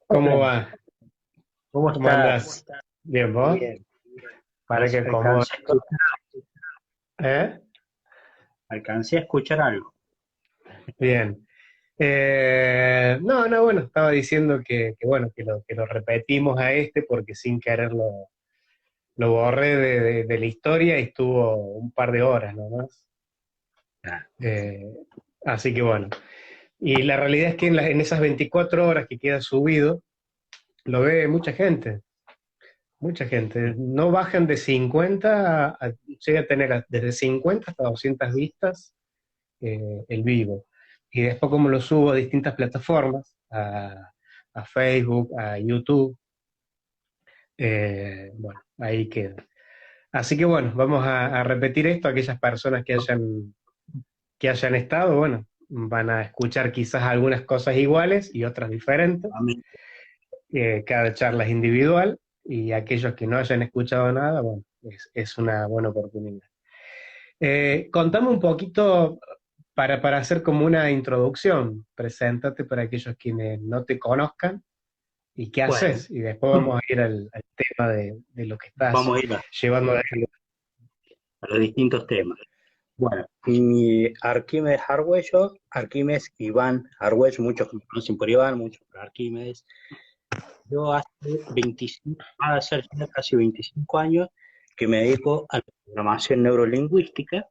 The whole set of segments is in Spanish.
¿Cómo Hola, va? ¿cómo ¿Cómo estás? andás? ¿Bien vos? Bien. Para que acomodo. ¿Eh? Alcancé a escuchar algo. Bien. No, bueno, estaba diciendo que bueno, que lo repetimos a este porque sin querer lo borré de la historia y estuvo un par de horas nomás. Ah, Eh, Así que bueno. Y la realidad es que en esas 24 horas que queda subido, lo ve mucha gente. Mucha gente. No bajan de 50 llega a tener desde 50 hasta 200 vistas el vivo. Y después como lo subo a distintas plataformas, a Facebook, a YouTube, bueno, ahí queda. Así que bueno, vamos a repetir esto. Aquellas personas que hayan estado, bueno, van a escuchar quizás algunas cosas iguales y otras diferentes. nuevamente. Cada charla es individual y aquellos que no hayan escuchado nada, bueno, es una buena oportunidad. Contame un poquito para hacer como una introducción. Preséntate para aquellos quienes no te conozcan y qué Bueno, haces. Y después vamos a ir al tema de lo que estás vamos a ir llevando adelante. a los distintos temas. Bueno, mi Arquímedes Argüello, Arquímedes Iván Argüello, muchos que me conocen por Iván, muchos por Arquímedes. Yo hace 25, va a ser ya casi 25 años que me dedico a la programación neurolingüística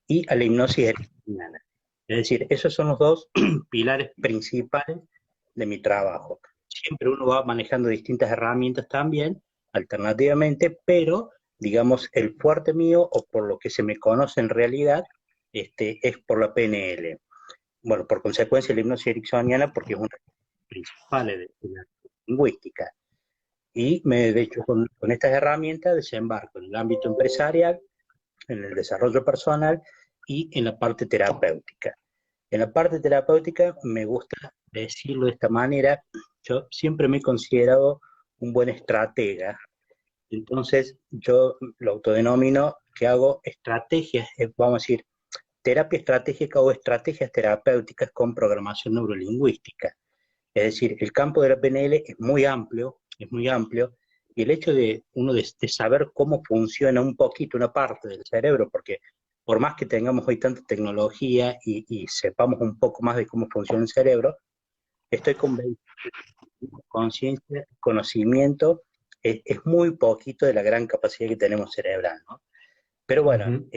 y a la hipnosis ericksoniana. Es decir, esos son los dos pilares principales de mi trabajo. Siempre uno va manejando distintas herramientas también, alternativamente, pero digamos, el fuerte mío, o por lo que se me conoce en realidad, es por la PNL. Bueno, por consecuencia, la hipnosis ericksoniana, porque es una de las principales de la lingüística. Y de hecho, con estas herramientas desembarco en el ámbito empresarial, en el desarrollo personal y en la parte terapéutica. En la parte terapéutica me gusta decirlo de esta manera, yo siempre me he considerado un buen estratega, entonces yo lo autodenomino que hago estrategias, vamos a decir, terapia estratégica o estrategias terapéuticas con programación neurolingüística. Es decir, el campo de la PNL es muy amplio, y el hecho de uno de saber cómo funciona un poquito una parte del cerebro, porque por más que tengamos hoy tanta tecnología y sepamos un poco más de cómo funciona el cerebro, estoy convencido que conciencia, conocimiento, es muy poquito de la gran capacidad que tenemos cerebral, ¿no? Pero bueno, Ujú.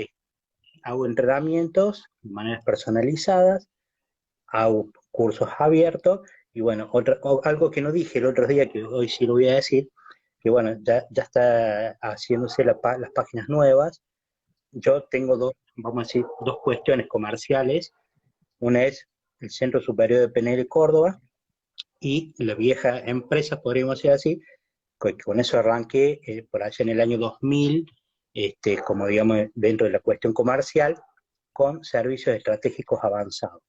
hago entrenamientos de maneras personalizadas, hago cursos abiertos y bueno, algo que no dije el otro día, que hoy sí lo voy a decir, que bueno, ya está haciéndose las páginas nuevas. Yo tengo dos, vamos a decir, dos cuestiones comerciales. Una es el Centro Superior de PNL Córdoba y la vieja empresa, podríamos decir así, con eso arranqué por allá en el año 2000, como digamos dentro de la cuestión comercial, con servicios estratégicos avanzados.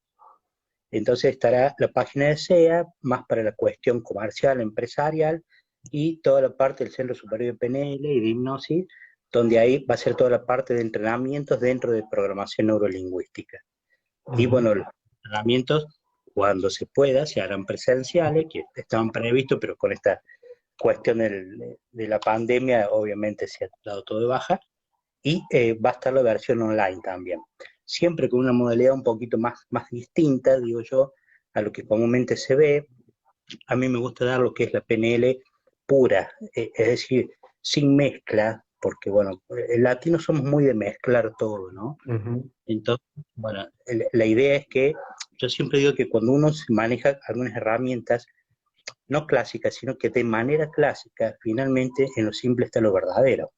Entonces estará la página de SEA, más para la cuestión comercial, empresarial, y toda la parte del Centro Superior de PNL y de hipnosis, donde ahí va a ser toda la parte de entrenamientos dentro de programación neurolingüística. Y Ujú. bueno, los entrenamientos, cuando se pueda, se harán presenciales, que estaban previstos, pero con esta cuestión de la pandemia, obviamente se ha dado todo de baja, y va a estar la versión online también. Siempre con una modalidad un poquito más distinta, digo yo, a lo que comúnmente se ve. A mí me gusta dar lo que es la PNL pura, es decir, sin mezcla, porque bueno, el latino somos muy de mezclar todo, ¿no? Ujú. Entonces, bueno, la idea es que yo siempre digo que cuando uno se maneja algunas herramientas, no clásicas, sino que de manera clásica, finalmente en lo simple está lo verdadero.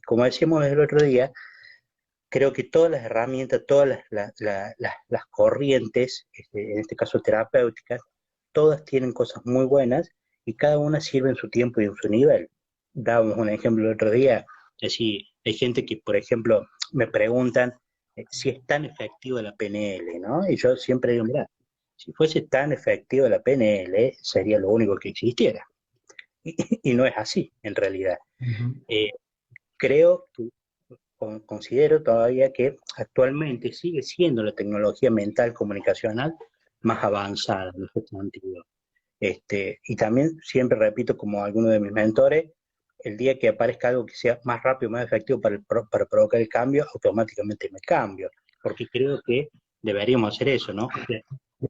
Como decíamos el otro día, creo que todas las herramientas, todas las corrientes, en este caso terapéuticas, todas tienen cosas muy buenas y cada una sirve en su tiempo y en su nivel. Dábamos un ejemplo el otro día, es decir, hay gente que, por ejemplo, me preguntan si es tan efectiva la PNL, ¿no? Y yo siempre digo, mira, si fuese tan efectiva la PNL, sería lo único que existiera. Y no es así, en realidad. Ujú. Eh, creo que considero todavía que actualmente sigue siendo la tecnología mental comunicacional más avanzada en los sentidos. Y también siempre repito, como alguno de mis mentores, el día que aparezca algo que sea más rápido, más efectivo para provocar el cambio, automáticamente me cambio, porque creo que deberíamos hacer eso, ¿no?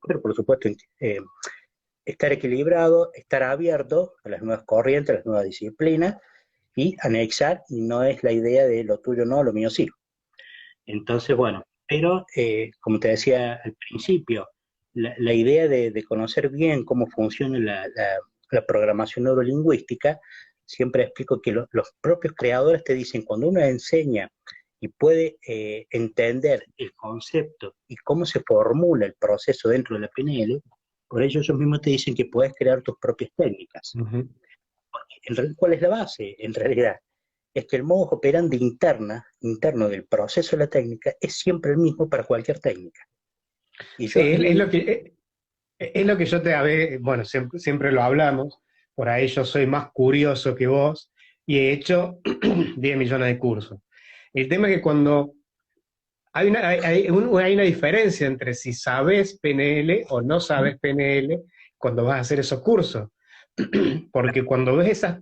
Pero por supuesto, estar equilibrado, estar abierto a las nuevas corrientes, a las nuevas disciplinas y anexar, y no es la idea de lo tuyo no, lo mío sí. Entonces, bueno, pero como te decía al principio, la idea de conocer bien cómo funciona la programación neurolingüística, siempre explico que los propios creadores te dicen, cuando uno enseña y puede entender el concepto y cómo se formula el proceso dentro de la PNL, por ello ellos mismos te dicen que puedes crear tus propias técnicas. Ujú. ¿Cuál es la base? En realidad, es que el modus operandi interno del proceso de la técnica es siempre el mismo para cualquier técnica. Y Sí, yo ahí, es lo que yo te había, bueno, siempre lo hablamos, por ahí yo soy más curioso que vos y he hecho 10 millones de cursos. El tema es que cuando hay una diferencia entre si sabes PNL o no sabes PNL cuando vas a hacer esos cursos. Porque cuando ves esas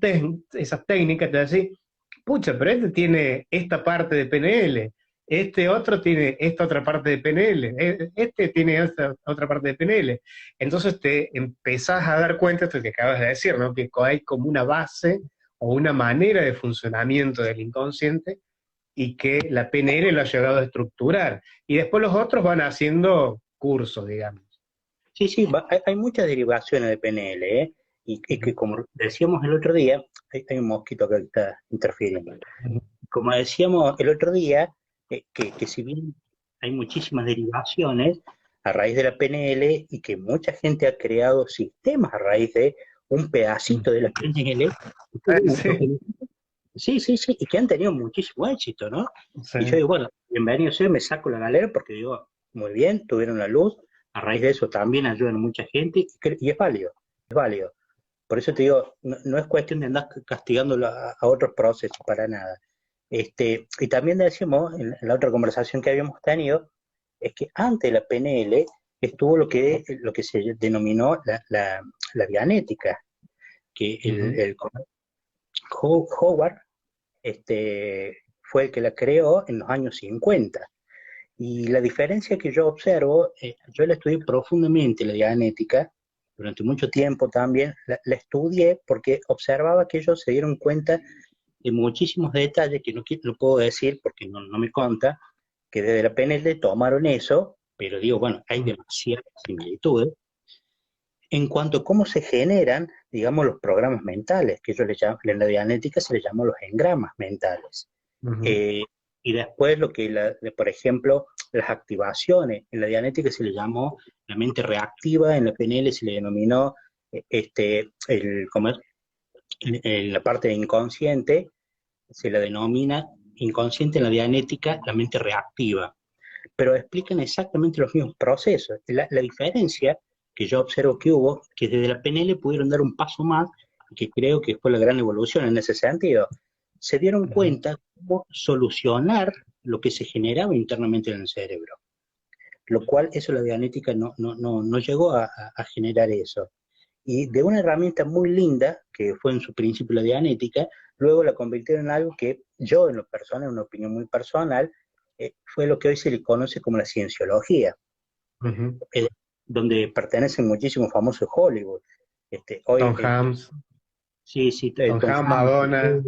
técnicas te decís, pucha, pero este tiene esta parte de PNL, este otro tiene esta otra parte de PNL, este tiene esta otra parte de PNL. Entonces te empezás a dar cuenta, esto que acabas de decir, ¿no? Que hay como una base o una manera de funcionamiento del inconsciente y que la PNL lo ha llegado a estructurar. Y después los otros van haciendo cursos, digamos. sí, sí, hay muchas derivaciones de PNL, ¿eh? Y que como decíamos el otro día, hay un mosquito que está interfiriendo. Como decíamos el otro día, que si bien hay muchísimas derivaciones a raíz de la PNL y que mucha gente ha creado sistemas a raíz de un pedacito de la PNL, Sí, sí, sí, sí, y que han tenido muchísimo éxito, ¿no? sí. Y yo digo, bueno, bienvenido sea, me saco la galera porque digo, muy bien, tuvieron la luz, a raíz de eso también ayudan a mucha gente y es válido, es válido. Por eso te digo, no es cuestión de andar castigando a otros procesos, para nada. Y también decíamos, en la otra conversación que habíamos tenido, es que antes de la PNL estuvo lo que se denominó la dianética, que Ujú. Howard fue el que la creó en los años 50. Y la diferencia que yo observo, yo la estudié profundamente, la dianética, durante mucho tiempo también, la estudié porque observaba que ellos se dieron cuenta de muchísimos detalles que no puedo decir porque no me conta, que desde la PNL tomaron eso, pero digo, bueno, hay demasiadas similitudes en cuanto a cómo se generan, digamos, los programas mentales, que ellos le llaman, en la dianética se les llama los engramas mentales. Ujú. Eh, y después por ejemplo, las activaciones. En la dianética se le llamó la mente reactiva, en la PNL se le denominó en la parte inconsciente, se la denomina inconsciente en la dianética, la mente reactiva. Pero explican exactamente los mismos procesos. La diferencia que yo observo que hubo, que desde la PNL pudieron dar un paso más, que creo que fue la gran evolución en ese sentido. Se dieron Ujú. cuenta cómo solucionar lo que se generaba internamente en el cerebro, lo cual eso la dianética no llegó a generar eso. Y de una herramienta muy linda, que fue en su principio la dianética, luego la convirtieron en algo que yo, en lo personal, una opinión muy personal, fue lo que hoy se le conoce como la cienciología, Ujú. eh, donde pertenecen muchísimos famosos de Hollywood. Hoy, Tom Hanks, sí, sí, Tom Tom Hanks, Hanks, Madonna,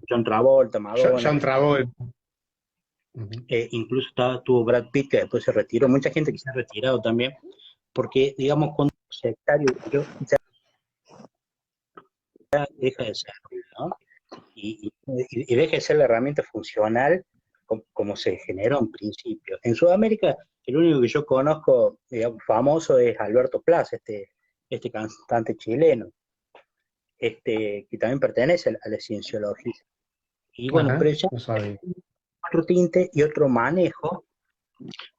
John Travolta, Madonna, John Travolta. Ujú. incluso tuvo Brad Pitt, que después se retiró, mucha gente que se ha retirado también, porque, digamos, cuando un sectario ya deja de ser, ¿no? Y deje de ser la herramienta funcional como se generó en principio. En Sudamérica, el único que yo conozco, digamos, famoso es Alberto Plaza, este cantante chileno, que también pertenece a la cienciología. Y bueno, Ajá, pero ya no sabía. otro tinte y otro manejo,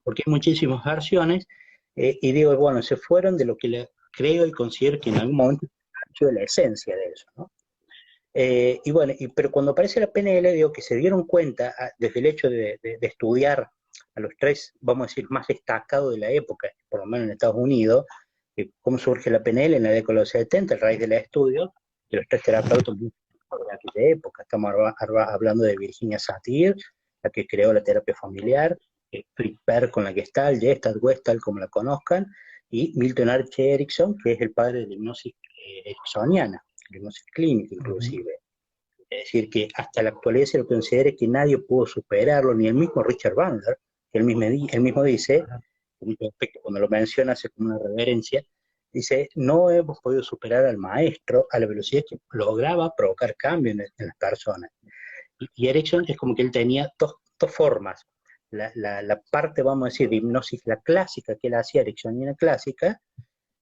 porque hay muchísimas versiones, y digo, bueno, se fueron de lo que creo y considero que en algún momento ha sido la esencia de eso, ¿no? Y bueno, pero cuando aparece la PNL, digo que se dieron cuenta, desde el hecho de estudiar a los tres, vamos a decir, más destacados de la época, por lo menos en Estados Unidos, cómo surge la PNL en la década de los 70, el raíz del estudio de los tres terapeutas de aquella época. Estamos hablando de Virginia Satir, la que creó la terapia familiar, Fritz Perls con la Gestalt, Westphal, como la conozcan, y Milton H. Erickson, que es el padre de la hipnosis ericksoniana, la hipnosis clínica inclusive. Es decir, que hasta la actualidad se lo considera que nadie pudo superarlo, ni el mismo Richard Bandler, que él mismo dice, cuando lo menciona hace como una reverencia, dice, no hemos podido superar al maestro a la velocidad que lograba provocar cambio en las personas. Y Erickson es como que él tenía dos formas. La parte, vamos a decir, de hipnosis, la clásica que él hacía, ericksoniana clásica,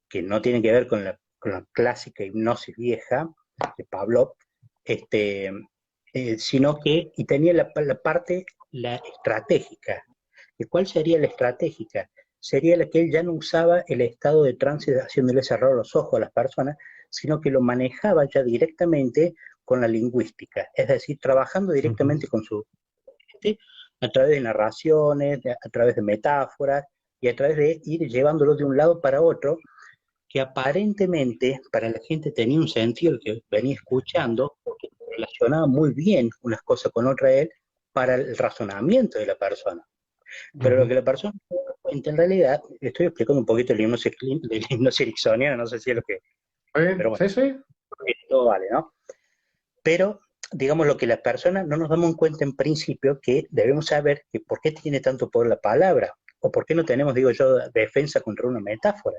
que no tiene que ver con la clásica hipnosis vieja de Pavlov, sino que, y tenía la parte, la estratégica. ¿Y cuál sería la estratégica? Sería la que él ya no usaba el estado de trance haciéndole cerrar los ojos a las personas, sino que lo manejaba ya directamente con la lingüística, es decir, trabajando directamente con su mente, a través de narraciones, a través de metáforas, y a través de ir llevándolo de un lado para otro, que aparentemente para la gente tenía un sentido el que venía escuchando, porque relacionaba muy bien unas cosas con otras él para el razonamiento de la persona. Pero lo que la persona no se da cuenta en realidad, estoy explicando un poquito el hipnosis ericksoniana, no sé si es lo que, pero bueno, Sí, sí. todo vale, ¿no? Pero digamos lo que las personas no nos damos cuenta en principio que debemos saber que por qué tiene tanto poder la palabra, o por qué no tenemos, digo yo, defensa contra una metáfora.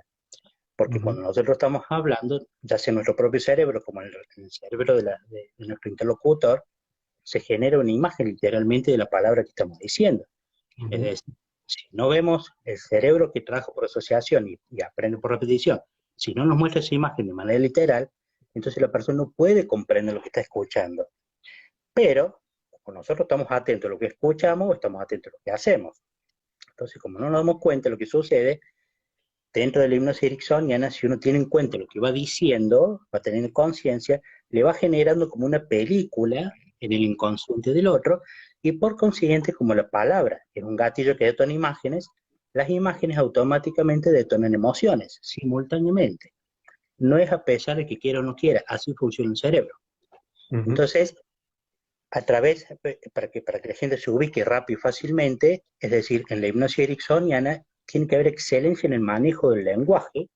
Porque cuando nosotros estamos hablando, ya sea en nuestro propio cerebro como en el cerebro de nuestro interlocutor, se genera una imagen literalmente de la palabra que estamos diciendo. Es decir, si no vemos el cerebro que trabaja por asociación y aprende por repetición, si no nos muestra esa imagen de manera literal, entonces la persona no puede comprender lo que está escuchando. Pero, como nosotros estamos atentos a lo que escuchamos, estamos atentos a lo que hacemos. Entonces, como no nos damos cuenta de lo que sucede, dentro de la hipnosis ericksoniana, si uno tiene en cuenta lo que va diciendo, va teniendo conciencia, le va generando como una película en el inconsciente del otro, y por consiguiente, como la palabra es un gatillo que detona imágenes, las imágenes automáticamente detonan emociones, simultáneamente. No es a pesar de que quiera o no quiera, así funciona el cerebro. Entonces, a través, para que la gente se ubique rápido y fácilmente, es decir, en la hipnosis ericksoniana, tiene que haber excelencia en el manejo del lenguaje,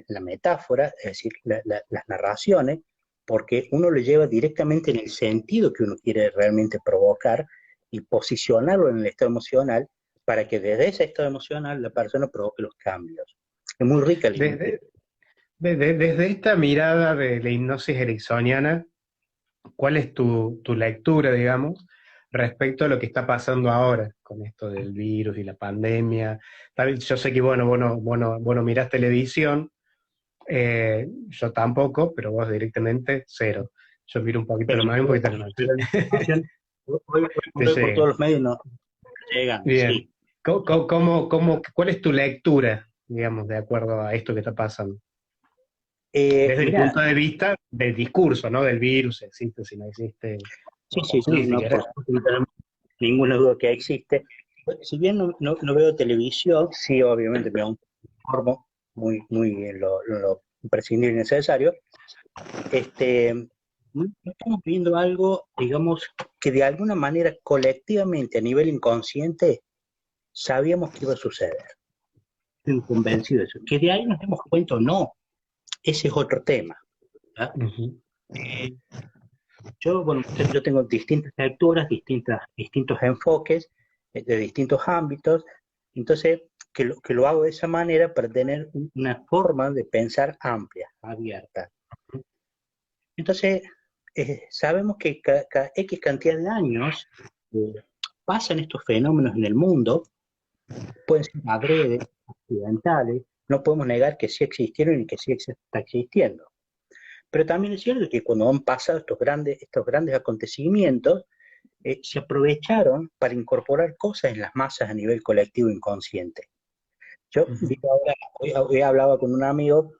la metáfora, es decir, las narraciones, porque uno lo lleva directamente en el sentido que uno quiere realmente provocar y posicionarlo en el estado emocional para que desde ese estado emocional la persona provoque los cambios. Es muy rica la hipnosis. Desde esta mirada de la hipnosis ericksoniana, ¿cuál es tu lectura, digamos, respecto a lo que está pasando ahora con esto del virus y la pandemia? Yo sé que, bueno, vos no mirás televisión, yo tampoco, pero vos directamente cero. Yo miro un poquito Pero la mañana y un poquito la noche. la información, Te hoy por llega. todos los medios no llegan, Bien. sí. ¿Cuál es tu lectura, digamos, de acuerdo a esto que está pasando? Desde el Mira, punto de vista del discurso, ¿no? Del virus, existe, si no existe, sí, o no, sí, si no, por querés. supuesto, no tenemos ninguna duda que existe. Si bien no veo televisión, sí, obviamente me informo muy en lo imprescindible y necesario. Estamos viendo algo, digamos, que de alguna manera colectivamente a nivel inconsciente sabíamos que iba a suceder. Estoy convencido de eso. Que de ahí nos demos cuenta o no, ese es otro tema. ¿Ah? Ujú. Bueno, yo tengo distintas lecturas, distintos enfoques de distintos ámbitos, entonces que lo hago de esa manera para tener una forma de pensar amplia, abierta. Entonces, sabemos que cada X cantidad de años eh, pasan estos fenómenos en el mundo, pueden ser adrede, accidentales, no podemos negar que sí existieron y que sí está existiendo. Pero también es cierto que cuando han pasado estos grandes acontecimientos, se aprovecharon para incorporar cosas en las masas a nivel colectivo inconsciente. Yo Ujú. hoy hablaba con un amigo,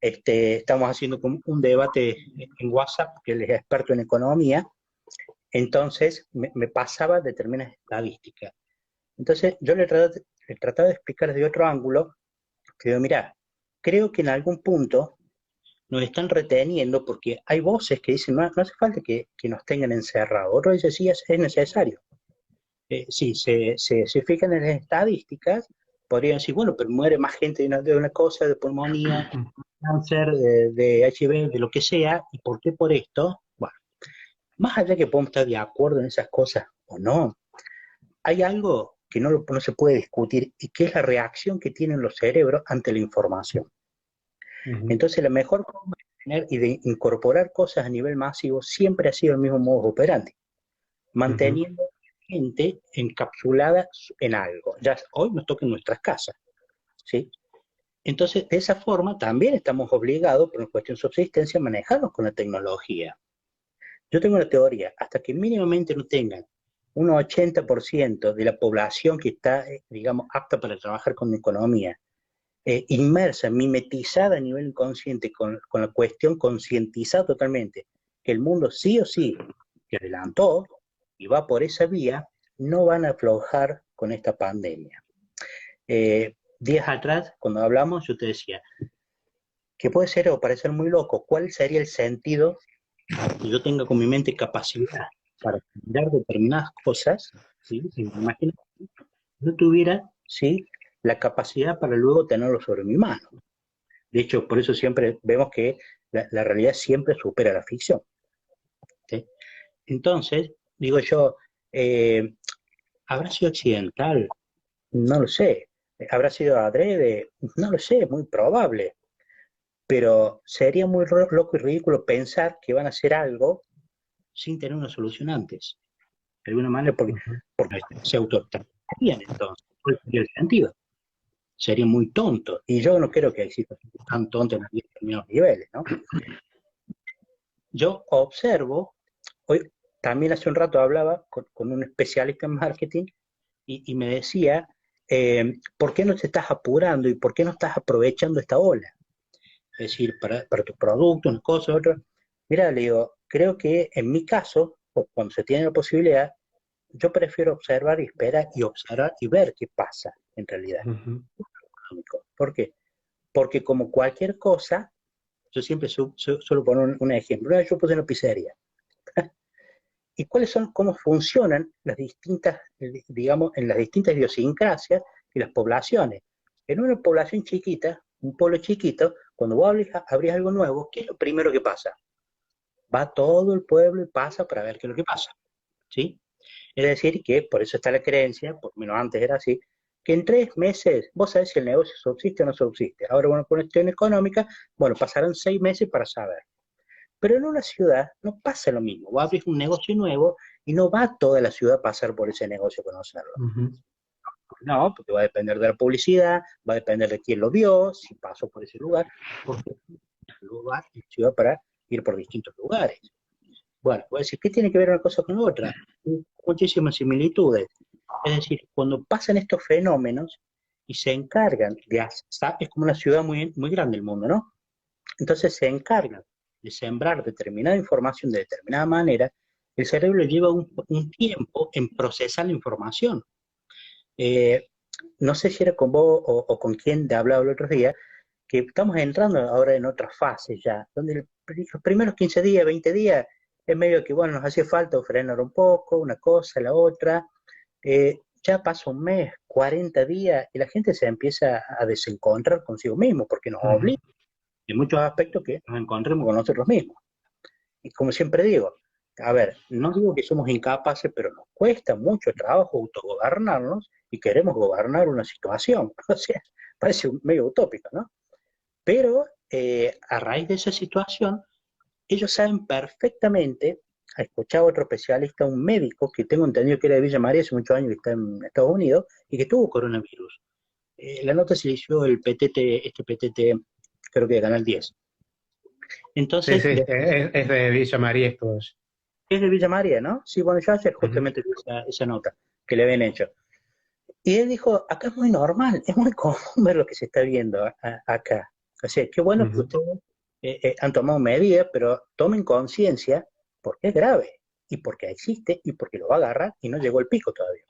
estamos haciendo un debate en WhatsApp, que él es experto en economía, entonces me pasaba determinadas estadísticas. Entonces yo le trataba de explicar de otro ángulo, que digo, mirá, creo que en algún punto nos están reteniendo porque hay voces que dicen, no, no hace falta que nos tengan encerrados. Otros dicen, sí, es necesario. Si se fijan en las estadísticas, podrían decir, bueno, pero muere más gente de una cosa, de pulmonía, cáncer, de HIV, de lo que sea, ¿y por qué por esto? Bueno, más allá que podemos estar de acuerdo en esas cosas o no, hay algo que no se puede discutir y que es la reacción que tienen los cerebros ante la información. Ujú, Entonces, la mejor forma de tener y de incorporar cosas a nivel masivo siempre ha sido el mismo modo operandi, ujú, manteniendo gente encapsulada en algo. Ya hoy nos toca en nuestras casas, ¿sí? Entonces, de esa forma también estamos obligados, por una cuestión de subsistencia, a manejarnos con la tecnología. Yo tengo una teoría, hasta que mínimamente no tengan un 80% de la población que está, digamos, apta para trabajar con economía, inmersa, mimetizada a nivel inconsciente con la cuestión, concientizada totalmente, que el mundo sí o sí que adelantó y va por esa vía, no van a aflojar con esta pandemia. Días atrás, cuando hablamos, yo te decía que puede ser o parecer muy loco, ¿cuál sería el sentido que yo tenga con mi mente capacidad para mirar determinadas cosas? ¿Sí? Si me imagino que yo tuviera, ¿sí?, la capacidad para luego tenerlo sobre mi mano. De hecho, por eso siempre vemos que la realidad siempre supera la ficción. ¿Sí? Entonces, digo yo, eh, ¿habrá sido accidental? No lo sé. ¿Habrá sido adrede? No lo sé, muy probable. Pero sería muy loco y ridículo pensar que van a hacer algo sin tener una solución antes. De alguna manera, ujú. porque se autoritarían entonces. ¿Cuál sería el sentido? Sería muy tonto. Y yo no creo que exista tan tonto en determinados niveles, ¿no? Yo observo, hoy también hace un rato hablaba con un especialista en marketing y me decía, ¿por qué no te estás apurando y por qué no estás aprovechando esta ola? Es decir, para tu producto, una cosa, otra. Mira, le digo, creo que en mi caso, cuando se tiene la posibilidad, yo prefiero observar y esperar y observar y ver qué pasa en realidad. Ujú. ¿Por qué? Porque como cualquier cosa, yo siempre suelo poner un ejemplo. Una vez yo puse una pizzería. ¿Y cuáles son, cómo funcionan las distintas, digamos, en las distintas idiosincrasias y las poblaciones? En una población chiquita, un pueblo chiquito, cuando vos abrís algo nuevo, ¿qué es lo primero que pasa? Va todo el pueblo y pasa para ver qué es lo que pasa, ¿sí? Es decir, que por eso está la creencia, por lo menos antes era así, que en 3 meses vos sabés si el negocio subsiste o no subsiste. Ahora, bueno, con cuestión económica, bueno, pasarán 6 meses para saber. Pero en una ciudad no pasa lo mismo. Vos abrís un negocio nuevo y no va toda la ciudad a pasar por ese negocio a conocerlo. Ujú. No, porque va a depender de la publicidad, va a depender de quién lo vio, si pasó por ese lugar, porque luego va la ciudad para ir por distintos lugares. Bueno, voy a decir, ¿qué tiene que ver una cosa con otra? Muchísimas similitudes. Es decir, cuando pasan estos fenómenos y se encargan de hacer, es como una ciudad muy, muy grande el mundo, ¿no? Entonces se encargan de sembrar determinada información de determinada manera, el cerebro lleva un tiempo en procesar la información. Eh, no sé si era con vos con quién te hablaba el otro día, que estamos entrando ahora en otra fase ya, donde los primeros 15 días, 20 días, es medio que, bueno, nos hacía falta frenar un poco, una cosa, la otra. Ya pasa un mes, 40 días, y la gente se empieza a desencontrar consigo mismo, porque nos Ujú. obliga en muchos aspectos que nos encontremos con nosotros mismos. Y como siempre digo, a ver, no digo que somos incapaces, pero nos cuesta mucho trabajo autogobernarnos y queremos gobernar una situación. O sea, parece medio utópico, ¿no? Pero a raíz de esa situación, ellos saben perfectamente, ha escuchado a otro especialista, un médico que tengo entendido que era de Villa María hace muchos años que está en Estados Unidos y que tuvo coronavirus. La nota se le hizo el PTT, este PTT, creo que de Canal 10. Sí, Entonces, sí, es de Villa María esto. es de Villa María, ¿no? Sí, bueno, yo ayer Ujú, justamente vi esa nota que le habían hecho. Y él dijo, acá es muy normal, es muy común ver lo que se está viendo acá. O sea, qué bueno que ujú, ustedes han tomado medidas, pero tomen conciencia porque es grave y porque existe y porque lo va a agarrar y no llegó el pico todavía.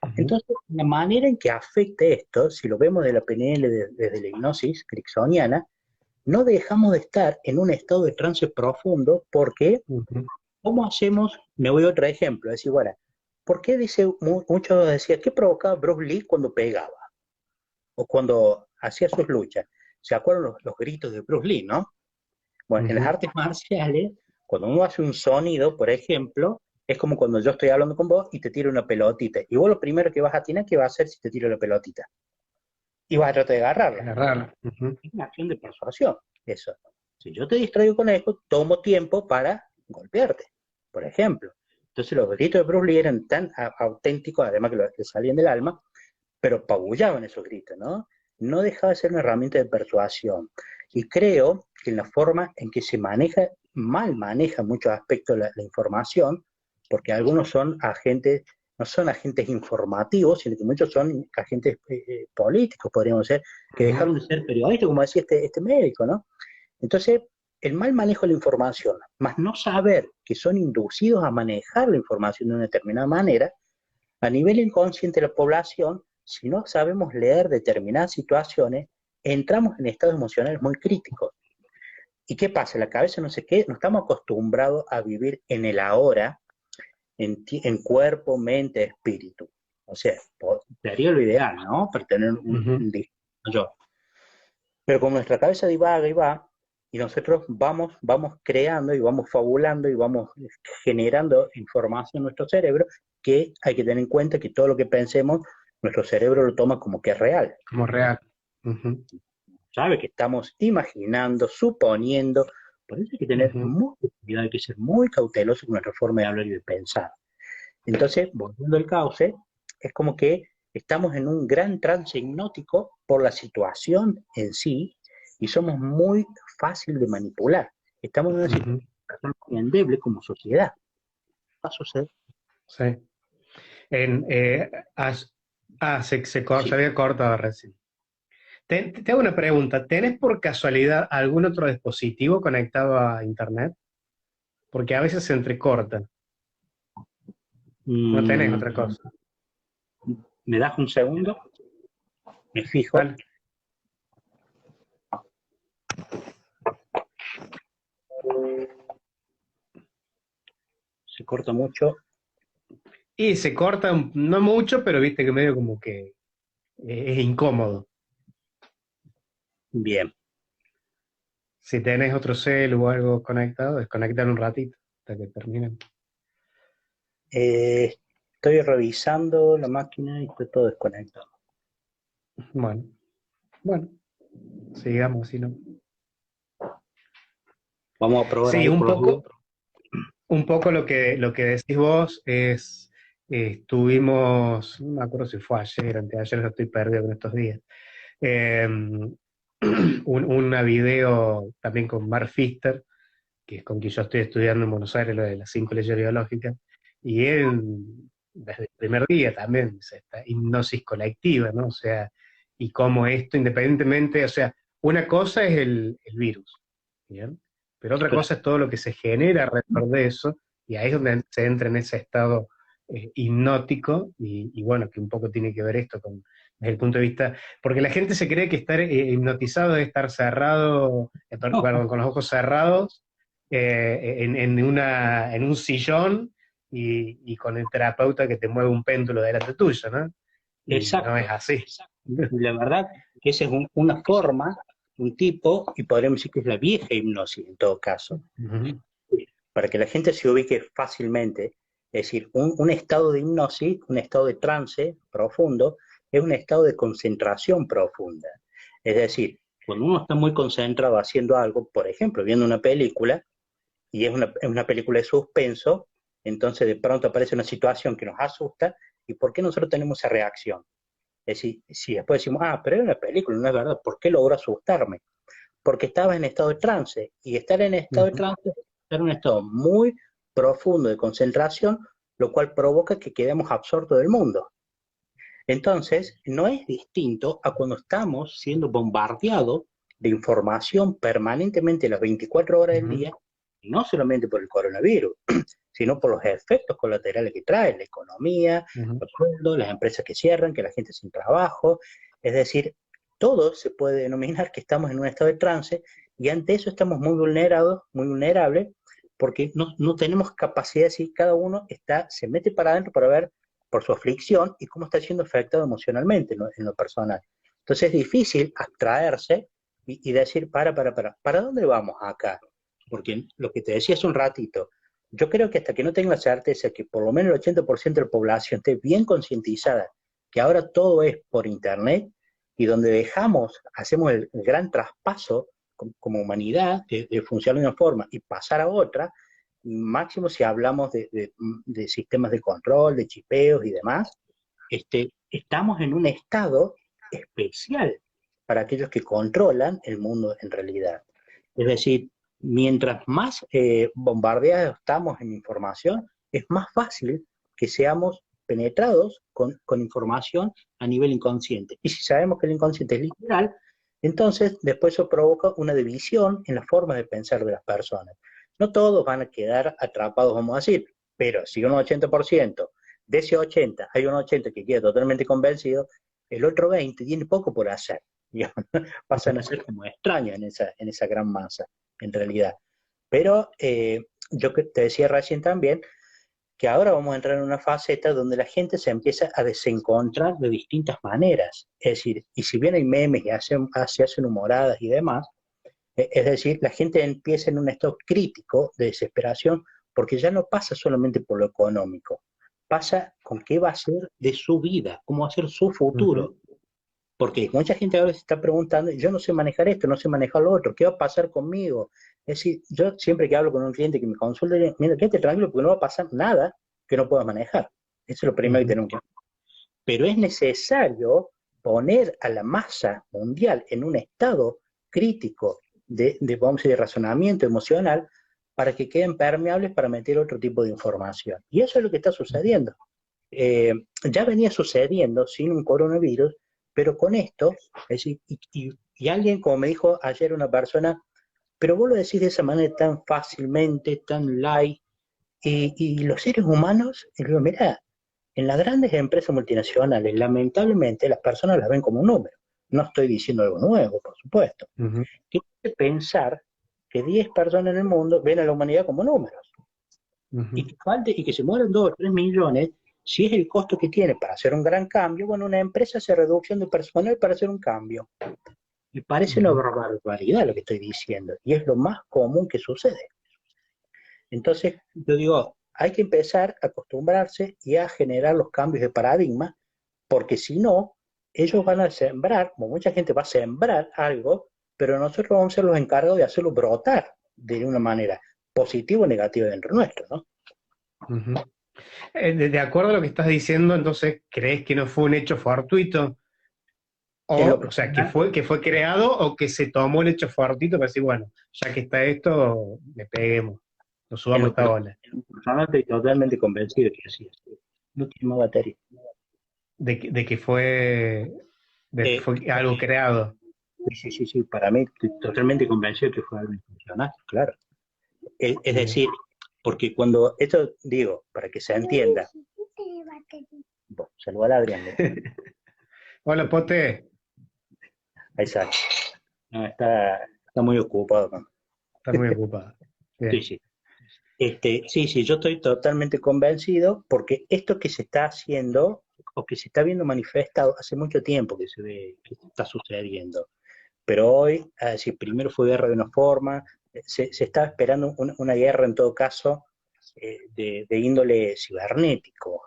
Ujú, Entonces, la manera en que afecta esto, si lo vemos de la PNL desde la hipnosis ericksoniana, no dejamos de estar en un estado de trance profundo porque, ujú, ¿cómo hacemos? Me voy a otro ejemplo, es decir, bueno, ¿por qué muchos decían, qué provocaba Bruce Lee cuando pegaba o cuando hacía sus luchas? ¿Se acuerdan los gritos de Bruce Lee, no? Bueno, en las ujú. artes marciales, cuando uno hace un sonido, por ejemplo, es como cuando yo estoy hablando con vos y te tiro una pelotita. Y vos lo primero que vas a tener que va a hacer si te tiro la pelotita. Y vas a tratar de agarrarla. Agarrarlo. Ujú, Es una acción de persuasión, eso. Si yo te distraigo con eso, tomo tiempo para golpearte, por ejemplo. Entonces los gritos de Bruce Lee eran tan auténticos, además que salían del alma, pero pabullaban esos gritos, ¿no? No dejaba de ser una herramienta de persuasión. Y creo que en la forma en que se maneja, mal maneja muchos aspectos de la información, porque algunos son agentes, no son agentes informativos, sino que muchos son agentes políticos, podríamos ser, que ujú. dejaron de ser periodistas, como decía este médico, ¿no? Entonces, el mal manejo de la información, más no saber que son inducidos a manejar la información de una determinada manera, a nivel inconsciente de la población, si no sabemos leer determinadas situaciones, entramos en estados emocionales muy críticos. ¿Y qué pasa? La cabeza no sé qué, no estamos acostumbrados a vivir en el ahora, en cuerpo, mente, espíritu. O sea, sería lo ideal, ¿no? Para tener Ujú. un yo. Pero como nuestra cabeza divaga y va, y nosotros vamos creando y vamos fabulando y vamos generando información en nuestro cerebro, que hay que tener en cuenta que todo lo que pensemos, nuestro cerebro lo toma como que es real. Como real. Ujú, ¿Sabe? Que estamos imaginando, suponiendo. Por eso hay que tener ujú. mucho cuidado, hay que ser muy cauteloso con nuestra forma de hablar y de pensar. Entonces, volviendo al cauce, es como que estamos en un gran trance hipnótico por la situación en sí y somos muy fácil de manipular. Estamos en una Ujú, situación muy endeble como sociedad. Va a suceder. sí. En, se Sí. había cortado recién. Te hago una pregunta. ¿Tenés por casualidad algún otro dispositivo conectado a Internet? Porque a veces se entrecorta. No tenés Mm, otra cosa. ¿Me das un segundo? Me fijo. ¿Vale? Se corta mucho. Y se corta, no mucho, pero viste que medio como que es incómodo. Bien. Si tenés otro cel o algo conectado, desconectar un ratito hasta que termine. Eh, Estoy revisando la máquina y está todo desconectado. Bueno, bueno, sigamos así, ¿no? Vamos a probar Sí, ahí por las dudas. un poco lo que decís vos es, estuvimos, no me acuerdo si fue ayer, anteayer, estoy perdido con estos días, eh, una video también con Mark Pfister, que es con quien yo estoy estudiando en Buenos Aires lo de las 5 leyes biológicas, y él desde el primer día también dice esta hipnosis colectiva, ¿no? O sea, y cómo esto independientemente, o sea, una cosa es el virus, ¿bien? Pero otra Claro. cosa es todo lo que se genera alrededor de eso, y ahí es donde se entra en ese estado hipnótico, y bueno, que un poco tiene que ver esto con, desde el punto de vista, porque la gente se cree que estar hipnotizado es estar cerrado, perdón, con los ojos cerrados, en un sillón y con el terapeuta que te mueve un péndulo delante tuyo, ¿no? Y no es Exacto. así. Y la verdad que esa es una forma, un tipo, y podríamos decir que es la vieja hipnosis en todo caso, Ujú, para que la gente se ubique fácilmente. Es decir, un estado de hipnosis, un estado de trance profundo, es un estado de concentración profunda. Es decir, cuando uno está muy concentrado haciendo algo, por ejemplo, viendo una película, y es una película de suspenso, entonces de pronto aparece una situación que nos asusta, ¿y por qué nosotros tenemos esa reacción? Es decir, si después decimos, pero es una película, no es verdad, ¿por qué logró asustarme? Porque estaba en estado de trance, y estar en estado de ujú, trance es estar en un estado muy profundo de concentración, lo cual provoca que quedemos absortos del mundo. Entonces, no es distinto a cuando estamos siendo bombardeados de información permanentemente las 24 horas del ujú. día, y no solamente por el coronavirus, sino por los efectos colaterales que trae la economía, Ujú. los sueldos, las empresas que cierran, que la gente sin trabajo. Es decir, todo se puede denominar que estamos en un estado de trance y ante eso estamos muy vulnerados, muy vulnerables, porque no tenemos capacidad, si cada uno se mete para adentro para ver por su aflicción y cómo está siendo afectado emocionalmente, ¿no?, en lo personal. Entonces es difícil abstraerse y decir, ¿para dónde vamos acá? Porque lo que te decía hace un ratito, yo creo que hasta que no tenga la certeza que por lo menos el 80% de la población esté bien concientizada que ahora todo es por Internet y donde hacemos el gran traspaso como humanidad de funcionar de una forma y pasar a otra, máximo si hablamos de sistemas de control, de chipeos y demás, estamos en un estado especial para aquellos que controlan el mundo en realidad. Es decir, mientras más bombardeados estamos en información, es más fácil que seamos penetrados con información a nivel inconsciente. Y si sabemos que el inconsciente es literal, entonces después eso provoca una división en la forma de pensar de las personas. No todos van a quedar atrapados, vamos a decir, pero si un 80%, de ese 80 hay un 80 que queda totalmente convencido, el otro 20 tiene poco por hacer. Digamos, pasan a ser como extraños en esa gran masa, en realidad. Pero yo te decía recién también que ahora vamos a entrar en una faceta donde la gente se empieza a desencontrar de distintas maneras. Es decir, y si bien hay memes y se hacen humoradas y demás, es decir, la gente empieza en un estado crítico de desesperación porque ya no pasa solamente por lo económico, pasa con qué va a ser de su vida, cómo va a ser su Ujú. futuro. Porque mucha gente ahora se está preguntando, yo no sé manejar esto, no sé manejar lo otro, ¿qué va a pasar conmigo? Es decir, yo siempre que hablo con un cliente que me consulta, le digo, mira, quédate tranquilo porque no va a pasar nada que no puedas manejar. Eso es lo primero que Ujú. tenemos que hacer. Pero es necesario poner a la masa mundial en un estado crítico vamos a decir, de razonamiento emocional para que queden permeables para meter otro tipo de información. Y eso es lo que está sucediendo. Eh, ya venía sucediendo sin un coronavirus, pero con esto, es decir, y alguien, como me dijo ayer una persona, pero vos lo decís de esa manera tan fácilmente, tan light, y los seres humanos, y digo, mira, en las grandes empresas multinacionales, lamentablemente, las personas las ven como un número. No estoy diciendo algo nuevo, por supuesto. Ujú. Hay que pensar que 10 personas en el mundo ven a la humanidad como números y Ujú. que falte y que se mueran 2 o 3 millones, si es el costo que tiene para hacer un gran cambio, bueno, una empresa hace reducción de personal para hacer un cambio. Me parece una Ujú. barbaridad lo que estoy diciendo, y es lo más común que sucede. Entonces, yo digo, hay que empezar a acostumbrarse y a generar los cambios de paradigma, porque si no, ellos van a sembrar, como mucha gente va a sembrar algo, pero nosotros vamos a ser los encargados de hacerlo brotar de una manera positiva o negativa dentro nuestro, ¿no? Ujú. De acuerdo a lo que estás diciendo, entonces, ¿crees que no fue un hecho fortuito? En lo O sea, personal, que fue creado o que se tomó el hecho fortuito para decir, bueno, ya que está esto, le peguemos, nos En subamos lo, esta ola. en lo personal estoy totalmente convencido de que así es. No tiene más batería. De que fue, de que fue algo Porque, creado. sí, para mí estoy totalmente convencido de que fue algo intencional, claro. Es Bien. decir, porque cuando, esto digo, para que se entienda, bueno, saluda a Adrián, Hola, Pote. ahí sale. No, está muy ocupado. ¿No? Estás muy ocupada. Sí, Bien. sí. Sí, yo estoy totalmente convencido porque esto que se está haciendo o que se está viendo manifestado hace mucho tiempo que se ve que está sucediendo. Pero hoy, si primero fue guerra de una forma, se está esperando una guerra en todo caso de índole cibernético.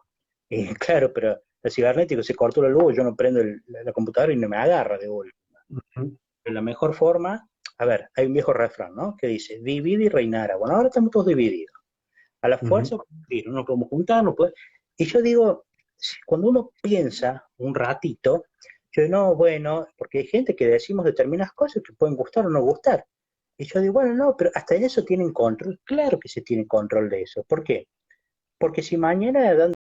Claro, pero el cibernético se cortó la luz, yo no prendo la computadora y no me agarra de golpe. Ujú. De la mejor forma, a ver, hay un viejo refrán, ¿no? Que dice, divide y reinará. Bueno, ahora estamos todos divididos. A la Ujú. fuerza, no nos podemos juntar, no podemos. Y yo digo, cuando uno piensa un ratito, yo no, bueno, porque hay gente que decimos determinadas cosas que pueden gustar o no gustar. Y yo digo, bueno, no, pero hasta en eso tienen control. Claro que se tiene control de eso. ¿Por qué? Porque si mañana dan